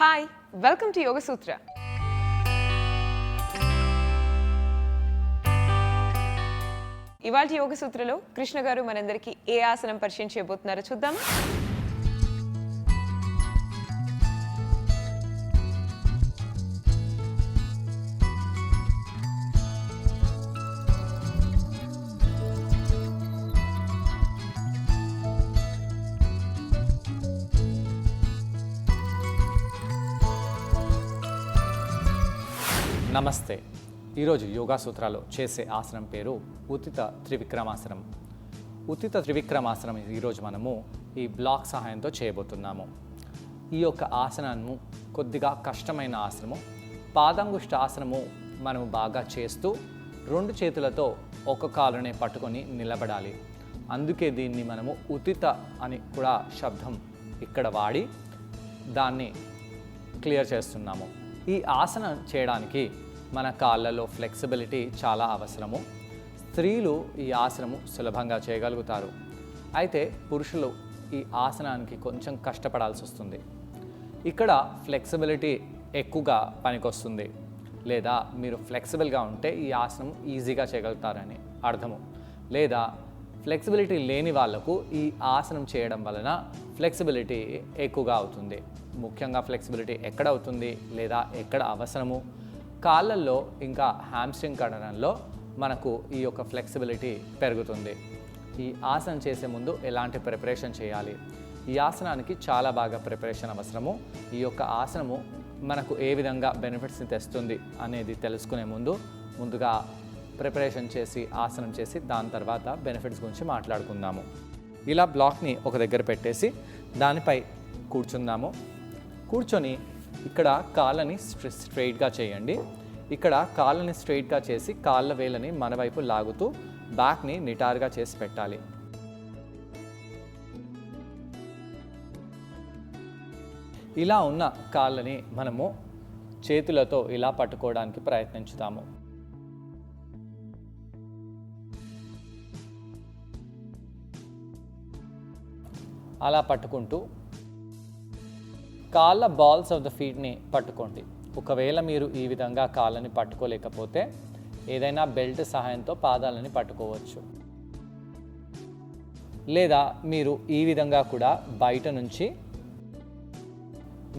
Hi, welcome to యోగ సూత్ర. ఇవాల్టి యోగ సూత్రలో కృష్ణ గారు మనందరికీ ఏ ఆసనం పరిచయం చేయబోతున్నారో చూద్దామా? నమస్తే. ఈరోజు యోగా సూత్రాలు చేసే ఆసనం పేరు ఉత్థిత త్రివిక్రమాసనం. ఉత్థిత త్రివిక్రమాసనం ఈరోజు మనము ఈ బ్లాక్ సహాయంతో చేయబోతున్నాము. ఈ యొక్క ఆసనము కొద్దిగా కష్టమైన ఆసనము. పాదంగుష్ట ఆసనము మనము బాగా చేస్తూ రెండు చేతులతో ఒక కాలునే పట్టుకొని నిలబడాలి. అందుకే దీన్ని మనము ఉత్థిత అని కూడా శబ్దం ఇక్కడ వాడి దాన్ని క్లియర్ చేస్తున్నాము. ఈ ఆసనం చేయడానికి మన కాళ్ళలో ఫ్లెక్సిబిలిటీ చాలా అవసరము. స్త్రీలు ఈ ఆసనము సులభంగా చేయగలుగుతారు. అయితే పురుషులు ఈ ఆసనానికి కొంచెం కష్టపడాల్సి వస్తుంది. ఇక్కడ ఫ్లెక్సిబిలిటీ ఎక్కువగా పనికొస్తుంది, లేదా మీరు ఫ్లెక్సిబుల్గా ఉంటే ఈ ఆసనం ఈజీగా చేయగలుగుతారని అర్థము. లేదా ఫ్లెక్సిబిలిటీ లేని వాళ్లకు ఈ ఆసనం చేయడం వలన ఫ్లెక్సిబిలిటీ ఎక్కువగా అవుతుంది. ముఖ్యంగా ఫ్లెక్సిబిలిటీ ఎక్కడ అవుతుంది లేదా ఎక్కడ అవసరము, కాళ్ళల్లో ఇంకా హ్యామ్స్ట్రింగ్ కడడంలో మనకు ఈ యొక్క ఫ్లెక్సిబిలిటీ పెరుగుతుంది. ఈ ఆసనం చేసే ముందు ఎలాంటి ప్రిపరేషన్ చేయాలి, ఈ ఆసనానికి చాలా బాగా ప్రిపరేషన్ అవసరము. ఈ యొక్క ఆసనము మనకు ఏ విధంగా బెనిఫిట్స్ని తెస్తుంది అనేది తెలుసుకునే ముందుగా ప్రిపరేషన్ చేసి ఆసనం చేసి దాని తర్వాత బెనిఫిట్స్ గురించి మాట్లాడుకుందాము. ఇలా బ్లాక్ని ఒక దగ్గర పెట్టేసి దానిపై కూర్చుందాము. కూర్చొని ఇక్కడ కాళ్ళని స్ట్రైట్గా చేయండి. ఇక్కడ కాళ్ళని స్ట్రైట్గా చేసి కాళ్ళ వేళ్ళని మన వైపు లాగుతూ బ్యాక్ని నిటారుగా చేసి పెట్టాలి. ఇలా ఉన్న కాళ్ళని మనము చేతులతో ఇలా పట్టుకోవడానికి ప్రయత్నించుతాము. అలా పట్టుకుంటూ కాళ్ళ బాల్స్ ఆఫ్ ద ఫీట్ని పట్టుకోండి. ఒకవేళ మీరు ఈ విధంగా కాళ్ళని పట్టుకోలేకపోతే ఏదైనా బెల్ట్ సహాయంతో పాదాలని పట్టుకోవచ్చు. లేదా మీరు ఈ విధంగా కూడా బయట నుంచి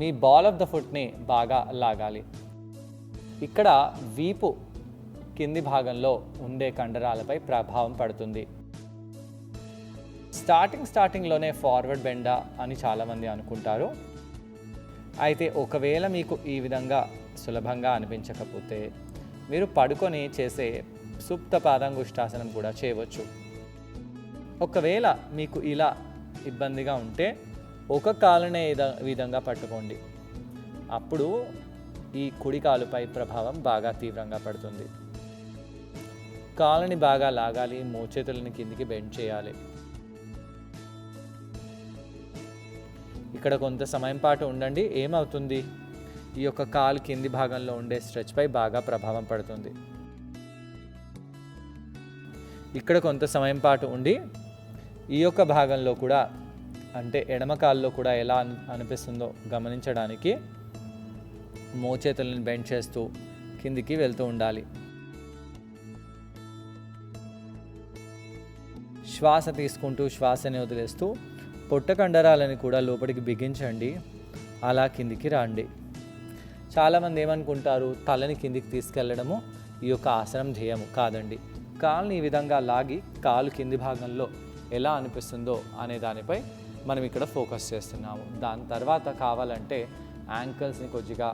మీ బాల్ ఆఫ్ ద ఫుట్ని బాగా లాగాలి. ఇక్కడ వీపు కింది భాగంలో ఉండే కండరాలపై ప్రభావం పడుతుంది. స్టార్టింగ్లోనే ఫార్వర్డ్ బెండా అని చాలామంది అనుకుంటారు. అయితే ఒకవేళ మీకు ఈ విధంగా సులభంగా అనిపించకపోతే మీరు పడుకొని చేసే సుప్త పాదంగుష్టాసనం కూడా చేయవచ్చు. ఒకవేళ మీకు ఇలా ఇబ్బందిగా ఉంటే ఒక కాలునే విధంగా పట్టుకోండి. అప్పుడు ఈ కుడి కాలుపై ప్రభావం బాగా తీవ్రంగా పడుతుంది. కాలుని బాగా లాగాలి, మోచేతులని కిందికి బెండ్ చేయాలి. ఇక్కడ కొంత సమయం పాటు ఉండండి. ఏమవుతుంది, ఈ యొక్క కాలు కింది భాగంలో ఉండే స్ట్రెచ్పై బాగా ప్రభావం పడుతుంది. ఇక్కడ కొంత సమయం పాటు ఉండి ఈ యొక్క భాగంలో కూడా, అంటే ఎడమ కాల్లో కూడా ఎలా అనిపిస్తుందో గమనించడానికి మోచేతులను బెండ్ చేస్తూ కిందికి వెళ్తూ ఉండాలి. శ్వాస తీసుకుంటూ శ్వాసని వదిలేస్తూ పొట్ట కండరాలని కూడా లోపలికి బిగించండి. అలా కిందికి రండి. చాలామంది ఏమనుకుంటారు, తలని కిందికి తీసుకెళ్ళడము ఈ యొక్క ఆసనం ధ్యేయము. కాదండి. కాలుని ఈ విధంగా లాగి కాలు కింది భాగంలో ఎలా అనిపిస్తుందో అనే దానిపై మనం ఇక్కడ ఫోకస్ చేస్తున్నాము. దాని తర్వాత కావాలంటే యాంకిల్స్ని కొద్దిగా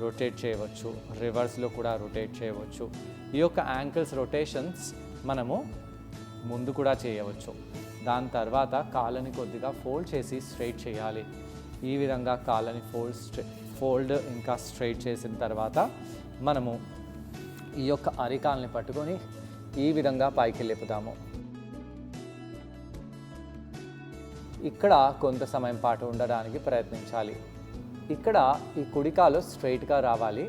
రొటేట్ చేయవచ్చు, రివర్స్లో కూడా రొటేట్ చేయవచ్చు. ఈ యొక్క యాంకిల్స్ రొటేషన్స్ మనము ముందు కూడా చేయవచ్చు. దాని తర్వాత కాళ్ళని కొద్దిగా ఫోల్డ్ చేసి స్ట్రైట్ చేయాలి. ఈ విధంగా కాళ్ళని ఫోల్డ్ ఇంకా స్ట్రైట్ చేసిన తర్వాత మనము ఈ యొక్క అరికాల్ని పట్టుకొని ఈ విధంగా పైకి లేపుదాము. ఇక్కడ కొంత సమయం పాటు ఉండడానికి ప్రయత్నించాలి. ఇక్కడ ఈ కుడికాలు స్ట్రైట్గా రావాలి,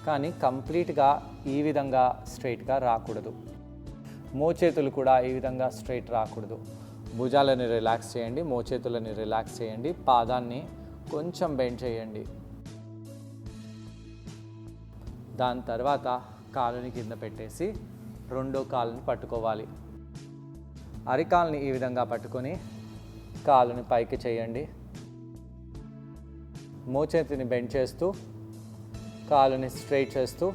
కానీ కంప్లీట్గా ఈ విధంగా స్ట్రైట్గా రాకూడదు. మోచేతులు కూడా ఈ విధంగా స్ట్రైట్ రాకూడదు. భుజాలని రిలాక్స్ చేయండి, మోచేతులని రిలాక్స్ చేయండి. పాదాన్ని కొంచెం బెండ్ చేయండి. దాని తర్వాత కాలుని కింద పెట్టేసి రెండో కాలుని పట్టుకోవాలి. అరికాలుని ఈ విధంగా పట్టుకొని కాలుని పైకి చేయండి. మోచేతిని బెండ్ చేస్తూ కాలుని స్ట్రైట్ చేస్తూ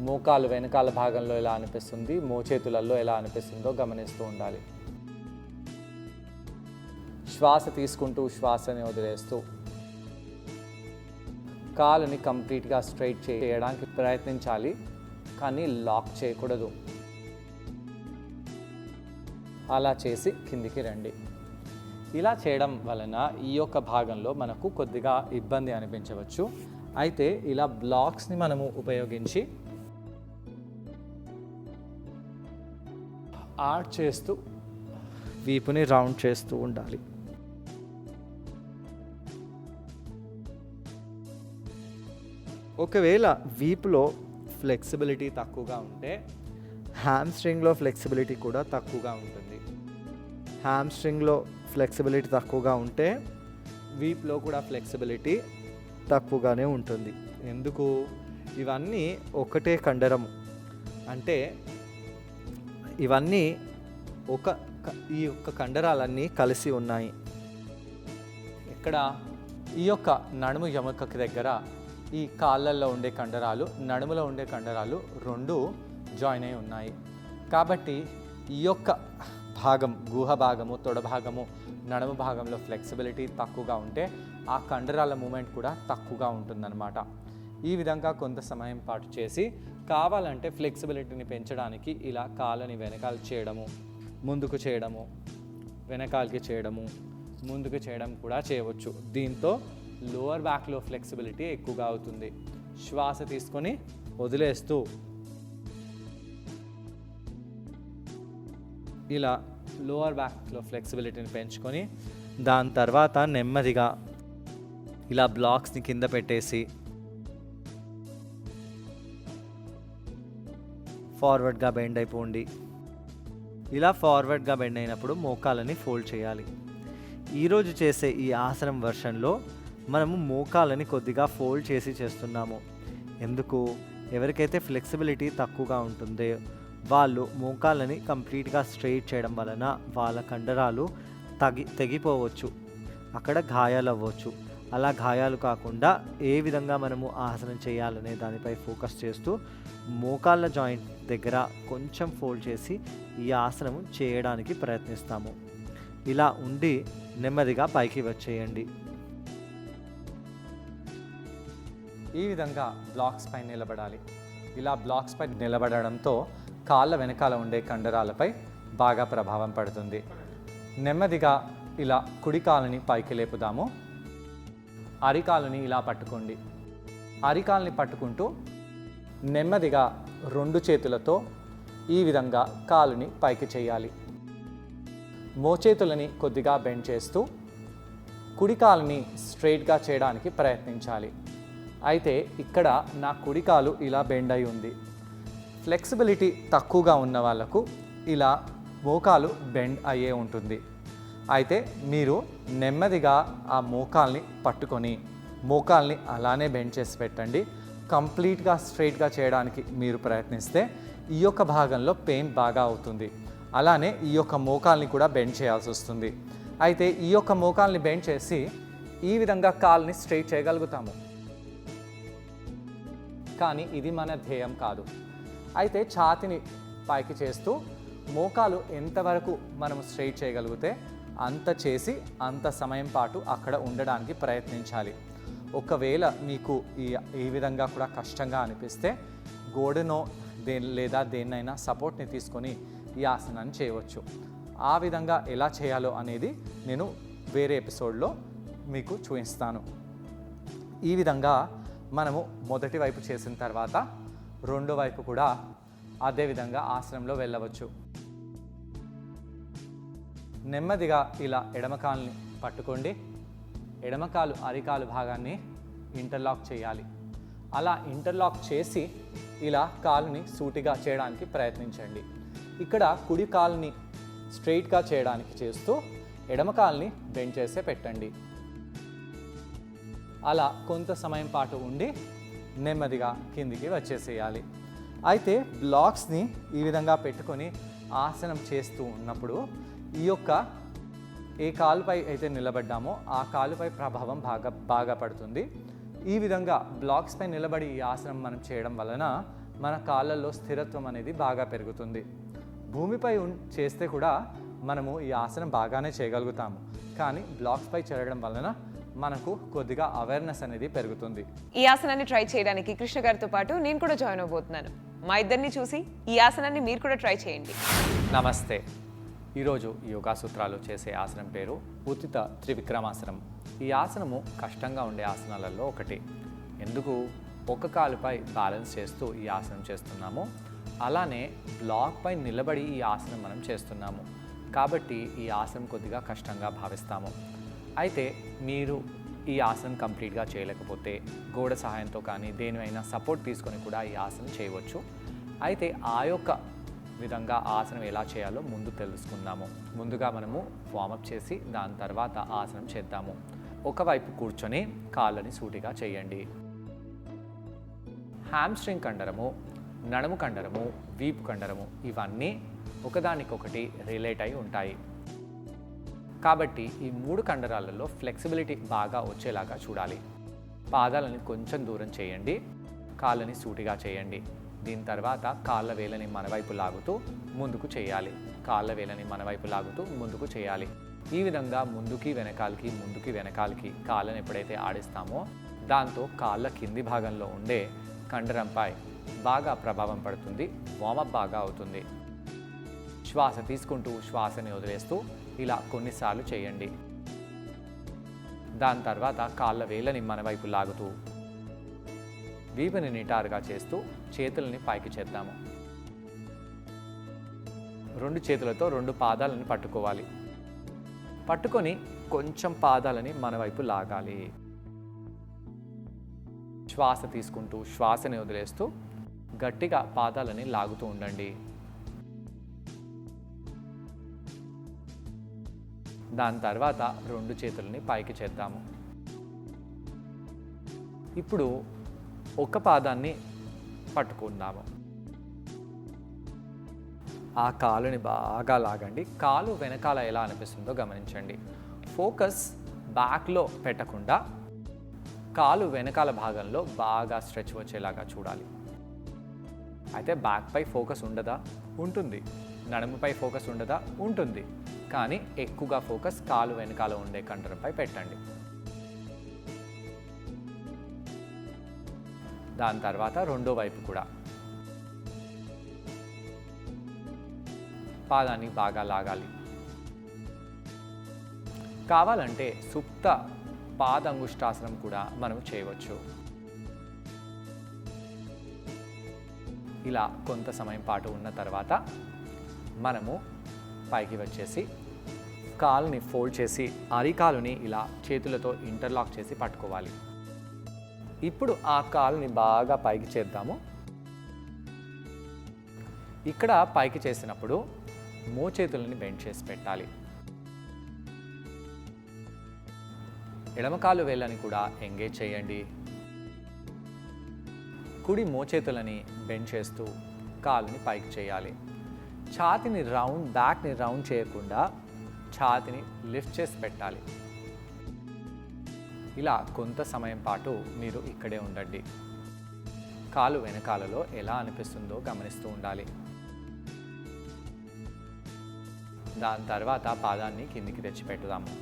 మోకాలు వెనకాల భాగంలో ఎలా అనిపిస్తుంది, మోచేతులలో ఎలా అనిపిస్తుందో గమనిస్తూ ఉండాలి. శ్వాస తీసుకుంటూ శ్వాసని వదిలేస్తూ కాలుని కంప్లీట్గా స్ట్రైట్ చేయడానికి ప్రయత్నించాలి, కానీ లాక్ చేయకూడదు. అలా చేసి కిందికి రండి. ఇలా చేయడం వలన ఈ యొక్క భాగంలో మనకు కొద్దిగా ఇబ్బంది అనిపించవచ్చు. అయితే ఇలా బ్లాక్స్ని మనము ఉపయోగించి ఆర్ట్ చేస్తూ వీపుని రౌండ్ చేస్తూ ఉండాలి. ఒకవేళ వీపులో ఫ్లెక్సిబిలిటీ తక్కువగా ఉంటే హ్యామ్స్ట్రింగ్లో ఫ్లెక్సిబిలిటీ కూడా తక్కువగా ఉంటుంది. హ్యామ్స్ట్రింగ్లో ఫ్లెక్సిబిలిటీ తక్కువగా ఉంటే వీపులో కూడా ఫ్లెక్సిబిలిటీ తక్కువగానే ఉంటుంది. ఎందుకు? ఇవన్నీ ఒకటే కండరము, అంటే ఇవన్నీ ఈ యొక్క కండరాలన్నీ కలిసి ఉన్నాయి. ఇక్కడ ఈ యొక్క నడుము ఎముకకి దగ్గర ఈ కాళ్ళల్లో ఉండే కండరాలు, నడుములో ఉండే కండరాలు రెండు జాయిన్ అయి ఉన్నాయి. కాబట్టి ఈ యొక్క భాగం, గుహ భాగము, తొడ భాగము, నడుము భాగంలో ఫ్లెక్సిబిలిటీ తక్కువగా ఉంటే ఆ కండరాల మూమెంట్ కూడా తక్కువగా ఉంటుందన్నమాట. ఈ విధంగా కొంత సమయం పాటు చేసి కావాలంటే ఫ్లెక్సిబిలిటీని పెంచడానికి ఇలా కాళ్ళని వెనకాల చేయడము, ముందుకు చేయడము, వెనకాలకి చేయడము, ముందుకు చేయడం కూడా చేయవచ్చు. దీంతో లోవర్ బ్యాక్లో ఫ్లెక్సిబిలిటీ ఎక్కువగా అవుతుంది. శ్వాస తీసుకొని వదిలేస్తూ ఇలా లోవర్ బ్యాక్లో ఫ్లెక్సిబిలిటీని పెంచుకొని దాని తర్వాత నెమ్మదిగా ఇలా బ్లాక్స్ని కింద పెట్టేసి ఫార్వర్డ్గా బెండ్ అయిపోండి. ఇలా ఫార్వర్డ్గా బెండ్ అయినప్పుడు మోకాలని ఫోల్డ్ చేయాలి. ఈరోజు చేసే ఈ ఆసనం వర్షన్లో మనము మోకాలని కొద్దిగా ఫోల్డ్ చేసి చేస్తున్నాము. ఎందుకు? ఎవరికైతే ఫ్లెక్సిబిలిటీ తక్కువగా ఉంటుందో వాళ్ళు మోకాలని కంప్లీట్గా స్ట్రెయిట్ చేయడం వలన వాళ్ళ కండరాలు తెగిపోవచ్చు, అక్కడ గాయాలు అవ్వచ్చు. అలా గాయాలు కాకుండా ఏ విధంగా మనము ఆసనం చేయాలనే దానిపై ఫోకస్ చేస్తూ మోకాళ్ళ జాయింట్ దగ్గర కొంచెం ఫోల్డ్ చేసి ఈ ఆసనము చేయడానికి ప్రయత్నిస్తాము. ఇలా ఉండి నెమ్మదిగా పైకి వచ్చేయండి. ఈ విధంగా బ్లాక్స్ పై నిలబడాలి. ఇలా బ్లాక్స్ పై నిలబడడంతో కాళ్ళ వెనకాల ఉండే కండరాలపై బాగా ప్రభావం పడుతుంది. నెమ్మదిగా ఇలా కుడి కాలుని పైకి లేపుదాము. అరికాలుని ఇలా పట్టుకోండి. అరికాలుని పట్టుకుంటూ నెమ్మదిగా రెండు చేతులతో ఈ విధంగా కాలుని పైకి చేయాలి. మోచేతులని కొద్దిగా బెండ్ చేస్తూ కుడి కాలుని స్ట్రైట్గా చేయడానికి ప్రయత్నించాలి. అయితే ఇక్కడ నా కుడి కాలు ఇలా బెండ్ అయి ఉంది. ఫ్లెక్సిబిలిటీ తక్కువగా ఉన్న వాళ్ళకు ఇలా మోకాలు బెండ్ అయ్యే ఉంటుంది. అయితే మీరు నెమ్మదిగా ఆ మోకాల్ని పట్టుకొని మోకాల్ని అలానే బెండ్ చేసి పెట్టండి. కంప్లీట్గా స్ట్రైట్గా చేయడానికి మీరు ప్రయత్నిస్తే ఈ యొక్క భాగంలో పెయిన్ బాగా అవుతుంది. అలానే ఈ యొక్క మోకాల్ని కూడా బెండ్ చేయాల్సి వస్తుంది. అయితే ఈ యొక్క మోకాల్ని బెండ్ చేసి ఈ విధంగా కాల్ని స్ట్రైట్ చేయగలుగుతాము, కానీ ఇది మన ధ్యేయం కాదు. అయితే ఛాతిని పైకి చేస్తూ మోకాలు ఎంతవరకు మనం స్ట్రైట్ చేయగలిగితే అంత చేసి అంత సమయం పాటు అక్కడ ఉండడానికి ప్రయత్నించాలి. ఒకవేళ మీకు ఈ విధంగా కూడా కష్టంగా అనిపిస్తే గోడనో లేదా దేన్నైనా సపోర్ట్ని తీసుకొని ఈ ఆసనాన్ని చేయవచ్చు. ఆ విధంగా ఎలా చేయాలో అనేది నేను వేరే ఎపిసోడ్లో మీకు చూపిస్తాను. ఈ విధంగా మనము మొదటి వైపు చేసిన తర్వాత రెండో వైపు కూడా అదే విధంగా ఆసనంలో వెళ్ళవచ్చు. నెమ్మదిగా ఇలా ఎడమకాలుని పట్టుకోండి. ఎడమకాలు అరికాలు భాగాన్ని ఇంటర్లాక్ చేయాలి. అలా ఇంటర్లాక్ చేసి ఇలా కాలుని సూటిగా చేయడానికి ప్రయత్నించండి. ఇక్కడ కుడి కాలుని స్ట్రైట్గా చేయడానికి చేస్తూ ఎడమ కాలుని బెండ్ చేసే పెట్టండి. అలా కొంత సమయం పాటు ఉండి నెమ్మదిగా కిందికి వచ్చేసేయాలి. అయితే బ్లాక్స్ని ఈ విధంగా పెట్టుకొని ఆసనం చేస్తూ ఉన్నప్పుడు ఈ యొక్క ఏ కాలుపై అయితే నిలబడ్డామో ఆ కాలుపై ప్రభావం బాగా పడుతుంది. ఈ విధంగా బ్లాక్స్ పై నిలబడి ఈ ఆసనం మనం చేయడం వలన మన కాళ్ళల్లో స్థిరత్వం అనేది బాగా పెరుగుతుంది. భూమిపై చేస్తే కూడా మనము ఈ ఆసనం బాగానే చేయగలుగుతాము, కానీ బ్లాక్స్ పై చేయడం వలన మనకు కొద్దిగా అవేర్నెస్ అనేది పెరుగుతుంది. ఈ ఆసనాన్ని ట్రై చేయడానికి కృష్ణ గారితో పాటు నేను కూడా జాయిన్ అవబోతున్నాను. మా ఇద్దరిని చూసి ఈ ఆసనాన్ని మీరు కూడా ట్రై చేయండి. నమస్తే. ఈరోజు యోగా సూత్రాలు చేసే ఆసనం పేరు ఉత్థిత త్రివిక్రమాసనం. ఈ ఆసనము కష్టంగా ఉండే ఆసనాలలో ఒకటి. ఎందుకు? ఒక కాలుపై బ్యాలెన్స్ చేస్తూ ఈ ఆసనం చేస్తున్నాము, అలానే బ్లాక్ పై నిలబడి ఈ ఆసనం మనం చేస్తున్నాము. కాబట్టి ఈ ఆసనం కొద్దిగా కష్టంగా భావిస్తాము. అయితే మీరు ఈ ఆసనం కంప్లీట్గా చేయలేకపోతే గోడ సహాయంతో కానీ దేనివైనా సపోర్ట్ తీసుకొని కూడా ఈ ఆసనం చేయవచ్చు. అయితే ఆ యొక్క విధంగా ఆసనం ఎలా చేయాలో ముందు తెలుసుకుందాము. ముందుగా మనము వార్మప్ చేసి దాని తర్వాత ఆసనం చేద్దాము. ఒకవైపు కూర్చొని కాళ్ళని సూటిగా చేయండి. హ్యామ్స్ట్రింగ్ కండరము, నడుము కండరము, వీపు కండరము ఇవన్నీ ఒకదానికొకటి రిలేట్ అయి ఉంటాయి. కాబట్టి ఈ 3 కండరాలలో ఫ్లెక్సిబిలిటీ బాగా వచ్చేలాగా చూడాలి. పాదాలని కొంచెం దూరం చేయండి, కాళ్ళని సూటిగా చేయండి. దీని తర్వాత కాళ్ళ వేలని మన వైపు లాగుతూ ముందుకు చేయాలి. కాళ్ళ వేలని మన వైపు లాగుతూ ముందుకు చేయాలి. ఈ విధంగా ముందుకి వెనకాలకి కాళ్ళని ఎప్పుడైతే ఆడిస్తామో దాంతో కాళ్ళ కింది భాగంలో ఉండే కండరంపై బాగా ప్రభావం పడుతుంది. వార్మప్ బాగా అవుతుంది. శ్వాస తీసుకుంటూ శ్వాసని వదిలేస్తూ ఇలా కొన్నిసార్లు చేయండి. దాని తర్వాత కాళ్ళ వేళ్ళని మన వైపు లాగుతూ వీపుని నిటారుగా చేస్తూ చేతులని పైకి చేద్దాము. 2 చేతులతో 2 పాదాలని పట్టుకోవాలి. పట్టుకొని కొంచెం పాదాలని మన వైపు లాగాలి. శ్వాస తీసుకుంటూ శ్వాసని వదిలేస్తూ గట్టిగా పాదాలని లాగుతూ ఉండండి. దాని తర్వాత 2 చేతులని పైకి చేద్దాము. ఇప్పుడు ఒక పాదాన్ని పట్టుకుందాము. ఆ కాలుని బాగా లాగండి. కాలు వెనకాల ఎలా అనిపిస్తుందో గమనించండి. ఫోకస్ బ్యాక్లో పెట్టకుండా కాలు వెనకాల భాగంలో బాగా స్ట్రెచ్ వచ్చేలాగా చూడాలి. అయితే బ్యాక్పై ఫోకస్ ఉండదా? ఉంటుంది. నడుముపై ఫోకస్ ఉండదా? ఉంటుంది. కానీ ఎక్కువగా ఫోకస్ కాలు వెనకాల ఉండే కండరంపై పెట్టండి. దాని తర్వాత రెండో వైపు కూడా పాదాన్ని బాగా లాగాలి. కావాలంటే సుప్త పాదంగుష్టాసనం కూడా మనం చేయవచ్చు. ఇలా కొంత సమయం పాటు ఉన్న తర్వాత మనము పైకి వచ్చేసి కాలుని ఫోల్డ్ చేసి అరికాలుని ఇలా చేతులతో ఇంటర్లాక్ చేసి పట్టుకోవాలి. ఇప్పుడు ఆ కాలుని బాగా పైకి చేద్దాము. ఇక్కడ పైకి చేసినప్పుడు మోచేతులని బెండ్ చేసి పెట్టాలి. ఎడమకాలు వేళ్ళని కూడా ఎంగేజ్ చేయండి. కుడి మోచేతులని బెండ్ చేస్తూ కాలుని పైకి చేయాలి. ఛాతిని రౌండ్, బ్యాక్ని రౌండ్ చేయకుండా ఛాతిని లిఫ్ట్ చేసి పెట్టాలి. ఇలా కొంత సమయం పాటు మీరు ఇక్కడే ఉండండి. కాలు వెనకాలలో ఎలా అనిపిస్తుందో గమనిస్తూ ఉండాలి. దాని తర్వాత పాదాన్ని కిందికి తెచ్చిపెట్టుదాము.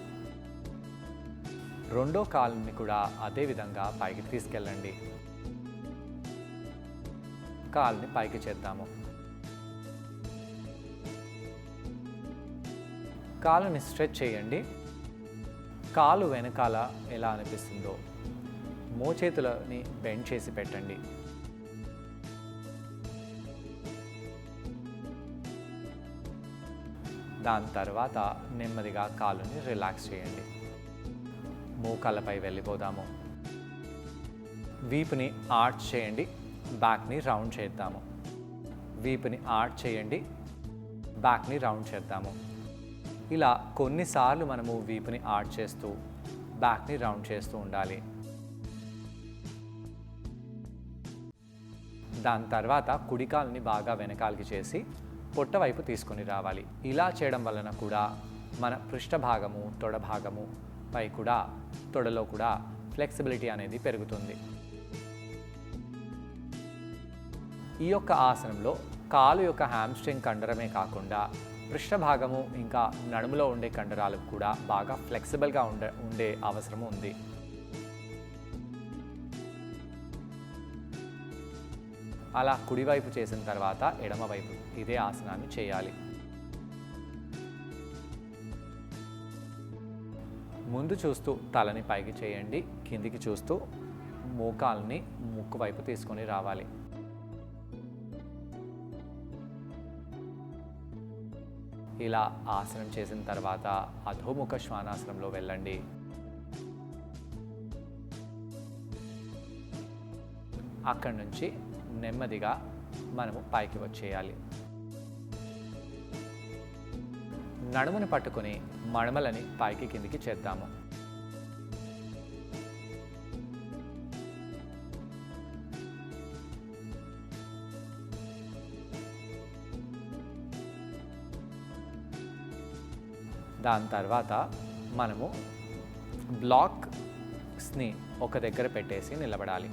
రెండో కాలుని కూడా అదే విధంగా పైకి తీసుకెళ్ళండి. కాలుని పైకి చేద్దాము. కాలుని స్ట్రెచ్ చేయండి. కాలు వెనకాల ఎలా అనిపిస్తుందో మోచేతులని బెండ్ చేసి పెట్టండి. దాని తర్వాత నెమ్మదిగా కాలుని రిలాక్స్ చేయండి. మోకాళ్ళపై వెళ్ళిపోదాము. వీపుని ఆర్చ్ చేయండి. బ్యాక్ని రౌండ్ చేద్దాము. వీపుని ఆర్చ్ చేయండి. బ్యాక్ని రౌండ్ చేద్దాము. ఇలా కొన్నిసార్లు మనము వీపుని ఆర్చ్ చేస్తూ బ్యాక్ని రౌండ్ చేస్తూ ఉండాలి. దాని తర్వాత కుడికాల్ని బాగా వెనకాలకి చేసి పొట్ట వైపు తీసుకొని రావాలి. ఇలా చేయడం వలన కూడా మన పృష్ఠ భాగము, తొడ భాగము పై కూడా, తొడలో కూడా ఫ్లెక్సిబిలిటీ అనేది పెరుగుతుంది. ఈ యొక్క ఆసనంలో కాలు యొక్క హ్యామ్స్ట్రింగ్ కండరమే కాకుండా పృష్ఠ భాగము ఇంకా నడుములో ఉండే కండరాలు కూడా బాగా ఫ్లెక్సిబుల్గా ఉండే అవసరం ఉంది. అలా కుడివైపు చేసిన తర్వాత ఎడమవైపు ఇదే ఆసనాన్ని చేయాలి. ముందు చూస్తూ తలని పైకి చేయండి, కిందికి చూస్తూ మోకాల్ని ముక్కు వైపు తీసుకొని రావాలి. ఇలా ఆసనం చేసిన తర్వాత అధోముఖ శ్వానాసనంలో వెళ్ళండి. అక్కడి నుంచి నెమ్మదిగా మనము పైకి వచ్చేయాలి. నడుముని పట్టుకొని మడమలని పైకి కిందికి చేద్దాము. దాని తర్వాత మనము బ్లాక్స్ని ఒక దగ్గర పెట్టేసి నిలబడాలి.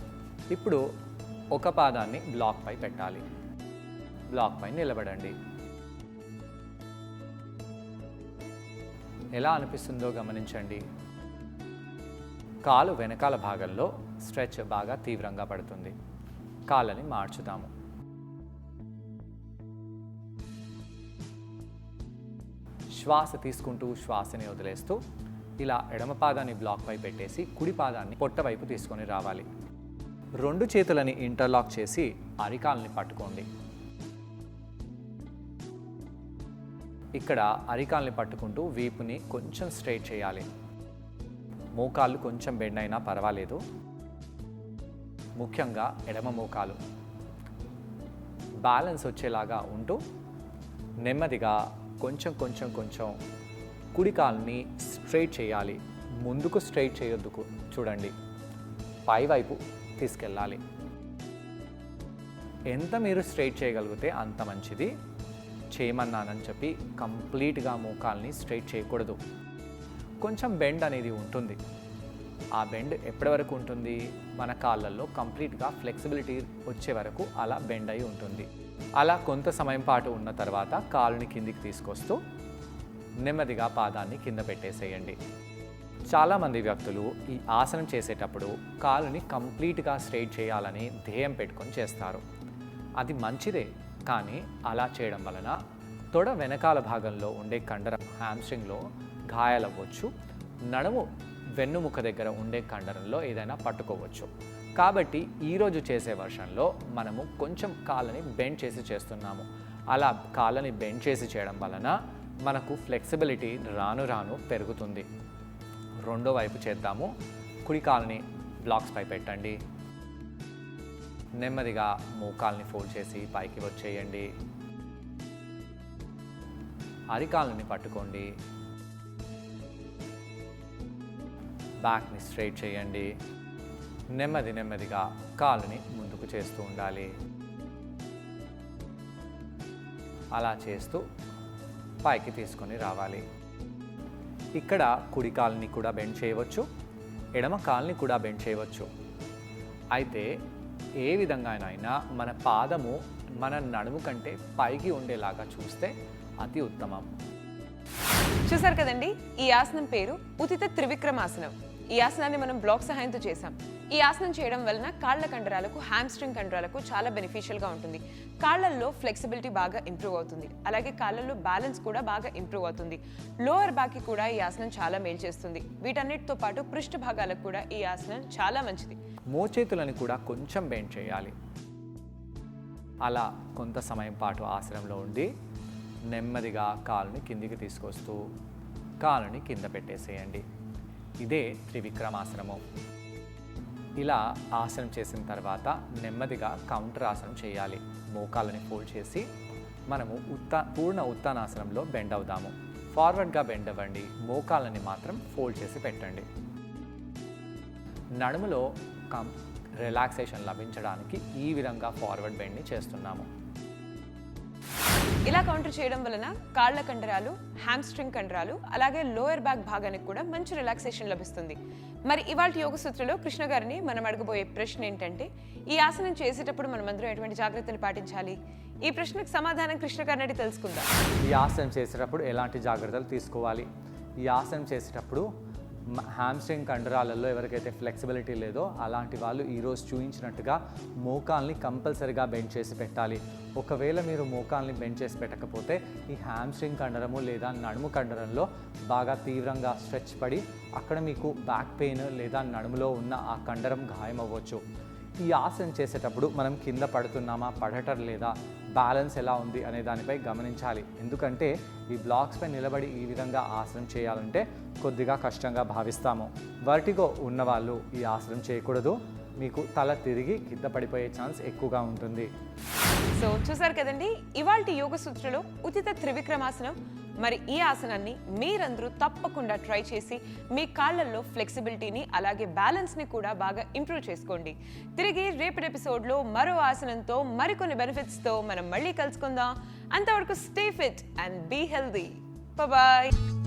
ఇప్పుడు ఒక పాదాన్ని బ్లాక్ పై పెట్టాలి. బ్లాక్ పై నిలబడండి. ఎలా అనిపిస్తుందో గమనించండి. కాలు వెనకాల భాగంలో స్ట్రెచ్ బాగా తీవ్రంగా పడుతుంది. కాళ్ళని మార్చుతాము. శ్వాస తీసుకుంటూ శ్వాసని వదిలేస్తూ ఇలా ఎడమ పాదాన్ని బ్లాక్ పై పెట్టేసి కుడి పాదాన్ని పొట్ట వైపు తీసుకొని రావాలి. రెండు చేతులని ఇంటర్లాక్ చేసి అరికాల్ని పట్టుకోండి. ఇక్కడ అరికాల్ని పట్టుకుంటూ వీపుని కొంచెం స్ట్రైట్ చేయాలి. మోకాళ్ళు కొంచెం బెండ్ అయినా పర్వాలేదు. ముఖ్యంగా ఎడమ మోకాలు బ్యాలెన్స్ వచ్చేలాగా ఉంటూ నెమ్మదిగా కొంచెం కుడి కాల్ని స్ట్రైట్ చేయాలి. ముందుకు స్ట్రైట్ చేయొద్దు, చూడండి, పై వైపు తీసుకెళ్ళాలి. ఎంత మీరు స్ట్రైట్ చేయగలిగితే అంత మంచిది. చేయమన్నానని చెప్పి కంప్లీట్గా మోకాల్ని స్ట్రైట్ చేయకూడదు. కొంచెం బెండ్ అనేది ఉంటుంది. ఆ బెండ్ ఎప్పటి వరకు ఉంటుంది? మన కాళ్ళల్లో కంప్లీట్గా ఫ్లెక్సిబిలిటీ వచ్చే వరకు అలా బెండ్ అయి ఉంటుంది. అలా కొంత సమయం పాటు ఉన్న తర్వాత కాలుని కిందికి తీసుకొస్తూ నెమ్మదిగా పాదాన్ని కింద పెట్టేసేయండి. చాలామంది వ్యక్తులు ఈ ఆసనం చేసేటప్పుడు కాలుని కంప్లీట్గా స్ట్రైట్ చేయాలని ధ్యేయం పెట్టుకొని చేస్తారు. అది మంచిదే, కానీ అలా చేయడం వలన తొడ వెనకాల భాగంలో ఉండే కండరం హ్యామ్స్ట్రింగ్లో గాయాలవ్వచ్చు. నడుము వెన్నుముక దగ్గర ఉండే కండరంలో ఏదైనా పట్టుకోవచ్చు. కాబట్టి ఈరోజు చేసే వర్షన్లో మనము కొంచెం కాళ్ళని బెండ్ చేసి చేస్తున్నాము. అలా కాళ్ళని బెండ్ చేసి చేయడం వలన మనకు ఫ్లెక్సిబిలిటీ రాను రాను పెరుగుతుంది. రెండో వైపు చేద్దాము. కుడి కాళ్ళని బ్లాక్స్ పై పెట్టండి. నెమ్మదిగా మోకాల్ని ఫోల్డ్ చేసి పైకి వచ్చేయండి. అరికాళ్ళని పట్టుకోండి. బ్యాక్ని స్ట్రైట్ చేయండి. నెమ్మదిగా కాలుని ముందుకు చేస్తూ ఉండాలి. అలా చేస్తూ పైకి తీసుకొని రావాలి. ఇక్కడ కుడి కాలుని కూడా బెండ్ చేయవచ్చు, ఎడమ కాలుని కూడా బెండ్ చేయవచ్చు. అయితే ఏ విధంగానైనా మన పాదము మన నడుము కంటే పైకి ఉండేలాగా చూస్తే అతి ఉత్తమం. చూసారు కదండి, ఈ ఆసనం పేరు ఉతిత త్రివిక్రమాసనం. ఈ ఆసనాన్ని మనం బ్లాక్ సహాయంతో చేసాం. ఈ ఆసనం చేయడం వలన కాళ్ళ కండరాలకు, హ్యామ్స్ట్రింగ్ కండరాలకు చాలా బెనిఫిషియల్గా ఉంటుంది. కాళ్ళల్లో ఫ్లెక్సిబిలిటీ బాగా ఇంప్రూవ్ అవుతుంది. అలాగే కాళ్ళల్లో బ్యాలెన్స్ కూడా బాగా ఇంప్రూవ్ అవుతుంది. లోవర్ బ్యాక్కి కూడా ఈ ఆసనం చాలా మేలు చేస్తుంది. వీటన్నిటితో పాటు పృష్ఠ భాగాలకు కూడా ఈ ఆసనం చాలా మంచిది. మోచేతులని కూడా కొంచెం బెండ్ చేయాలి. అలా కొంత సమయం పాటు ఆసనంలో ఉండి నెమ్మదిగా కాలుని కిందికి తీసుకొస్తూ కాలుని కింద పెట్టేసేయండి. ఇదే త్రివిక్రమాసనము. ఇలా ఆసనం చేసిన తర్వాత నెమ్మదిగా కౌంటర్ ఆసనం చేయాలి. మోకాళ్ళని ఫోల్డ్ చేసి మనము పూర్ణ ఉత్తానాసనంలో బెండ్ అవుదాము. ఫార్వర్డ్గా బెండ్ అవ్వండి. మోకాళ్ళని మాత్రం ఫోల్డ్ చేసి పెట్టండి. నడుములో రిలాక్సేషన్ లభించడానికి ఈ విధంగా ఫార్వర్డ్ బెండ్ని చేస్తున్నాము. ఇలా కౌంటర్ చేయడం వలన కాళ్ళ కండరాలు, హ్యామ్స్ట్రింగ్ కండరాలు, అలాగే లోయర్ బ్యాక్ భాగానికి కూడా మంచి రిలాక్సేషన్ లభిస్తుంది. మరి ఇవాళ యోగ సూత్రలో కృష్ణ గారిని మనం అడగబోయే ప్రశ్న ఏంటంటే, ఈ ఆసనం చేసేటప్పుడు మనమందరం ఎటువంటి జాగ్రత్తలు పాటించాలి? ఈ ప్రశ్నకు సమాధానం కృష్ణ గారిని అడిగి తెలుసుకుందాం. ఈ ఆసనం చేసేటప్పుడు ఎలాంటి జాగ్రత్తలు తీసుకోవాలి? ఈ ఆసనం చేసేటప్పుడు హ్యామ్స్ట్రింగ్ కండరాలలో ఎవరికైతే ఫ్లెక్సిబిలిటీ లేదో అలాంటి వాళ్ళు ఈరోజు చూపించినట్టుగా మోకాల్ని కంపల్సరిగా బెండ్ చేసి పెట్టాలి. ఒకవేళ మీరు మోకాల్ని బెండ్ చేసి పెట్టకపోతే ఈ హ్యామ్స్ట్రింగ్ కండరము లేదా నడుము కండరంలో బాగా తీవ్రంగా స్ట్రెచ్ పడి అక్కడ మీకు బ్యాక్ పెయిన్ లేదా నడుములో ఉన్న ఆ కండరం గాయమవ్వచ్చు. ఈ ఆసనం చేసేటప్పుడు మనం కింద పడుతున్నామా, పడటం లేదా, బ్యాలెన్స్ ఎలా ఉంది అనే దానిపై గమనించాలి. ఎందుకంటే ఈ బ్లాక్స్పై నిలబడి ఈ విధంగా ఆసనం చేయాలంటే కొద్దిగా కష్టంగా భావిస్తాము. వర్టిగో ఉన్నవాళ్ళు ఈ ఆసనం చేయకూడదు. మీకు తల తిరిగి కింద పడిపోయే ఛాన్స్ ఎక్కువగా ఉంటుంది. సో చూసారు కదండి ఇవాల్టి యోగ సూత్రలో ఉచిత త్రివిక్రమాసనం. మరి ఈ ఆసనాన్ని మీరందరూ తప్పకుండా ట్రై చేసి మీ కాళ్ళల్లో ఫ్లెక్సిబిలిటీని అలాగే బ్యాలెన్స్ని కూడా బాగా ఇంప్రూవ్ చేసుకోండి. తిరిగి రేపటి ఎపిసోడ్లో మరో ఆసనంతో మరికొన్ని బెనిఫిట్స్తో మనం మళ్ళీ కలుసుకుందాం. అంతవరకు stay fit and be healthy. Bye.